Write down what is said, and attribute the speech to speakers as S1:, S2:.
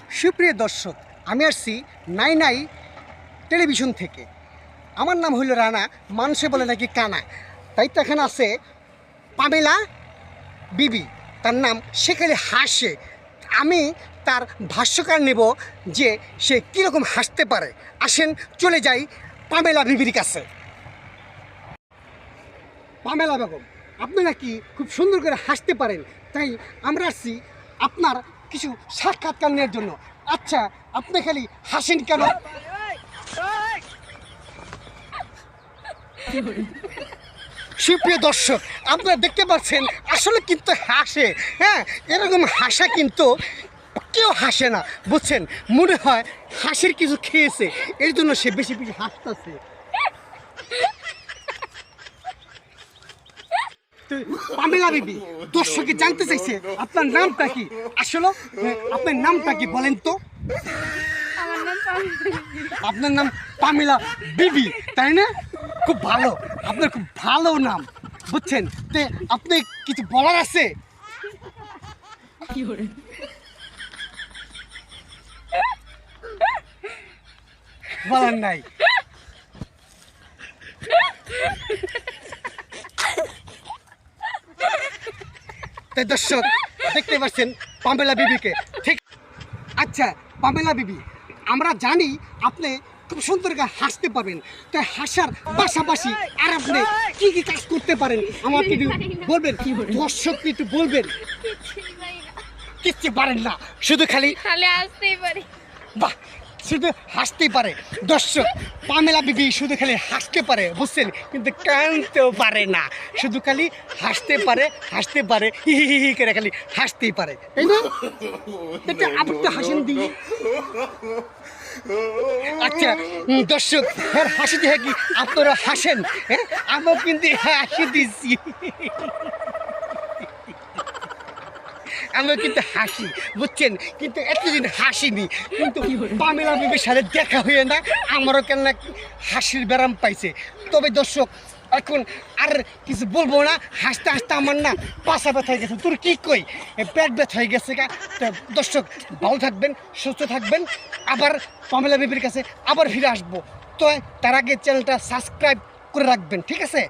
S1: সুপ্রিয় দর্শক, আমি আসছি নাই টেলিভিশন থেকে। আমার নাম হইল রানা, মানুষে বলে নাকি কানা। তাই তো এখানে আছে পামেলা বিবি, তার নাম সে খালি হাসে। আমি তার ভাষ্যকার নেব যে সে কীরকম হাসতে পারে। আসেন চলে যাই পামেলা বিবির কাছে। পামেলা বেগম, আপনি নাকি খুব সুন্দর করে হাসতে পারেন, তাই আমরা আসছি আপনার কিছু সাক্ষাৎকার নেওয়ার জন্য। আচ্ছা, আপনি খালি হাসেন কেন? সুপ্রিয় দর্শক, আপনারা দেখতে পাচ্ছেন আসলে কিন্তু হাসে। হ্যাঁ, এরকম হাসা কিন্তু কেউ হাসে না, বুঝছেন? মনে হয় হাসির কিছু খেয়েছে, এর জন্য সে বেশি বেশি হাসতেছে। পামেলা বিবি, দর্শকে জানতে চাইছে আপনার নামটা কি? আসলে আপনার নামটা কি বলেন তো? আপনার নাম পামেলা বিবি, তাই না? খুব ভালো, আপনার খুব ভালো নাম, বুঝছেন? তে আপনি কিছু বলার আছে? বলার নাই? তাই দর্শক দেখতে পাচ্ছেন পামেলা বিবিকে, ঠিক? আচ্ছা পামেলা বিবি, আমরা জানি আপনি খুব সুন্দর করে হাসতে পারবেন, তাই হাসার পাশাপাশি আর আপনি কি কি কাজ করতে পারেন আমাকে একটু বলবেন? দর্শককে একটু বলবেন। কিচ্ছু পারেন না, শুধু খালি
S2: হাসতেই পারি।
S1: বাহ, শুধু হাসতেই পারে। দর্শক, পামেলা বিবি শুধু খালি হাসতে পারে, বুঝছেন? কিন্তু কাঁদতেও পারে না, শুধু খালি হাসতে পারে হি হি হি করে খালি হাসতেই পারে, তাই না? এটা আপনি তো হাসেন দিই। আচ্ছা দর্শক, হ্যাঁ হাসি দিয়ে কি আপনারা হাসেন? হ্যাঁ, আমিও কিন্তু হাসি দিচ্ছি, আমিও কিন্তু হাসি, বুঝছেন? কিন্তু এতদিন হাসিনি, কিন্তু পামেলা বিবির সাথে দেখা হয়ে না আমারও কেন হাসির ব্যারাম পাইছে। তবে দর্শক, এখন আর কিছু বলবো না, হাসতে হাসতে আমার না পাশা ব্যথা হয়ে গেছে, তোর কি কই পেট ব্যথা হয়ে গেছে গা। দর্শক ভালো থাকবেন, সুস্থ থাকবেন, আবার পামেলা বিবির কাছে আবার ফিরে আসবো। তো তার আগে চ্যানেলটা সাবস্ক্রাইব করে রাখবেন, ঠিক আছে?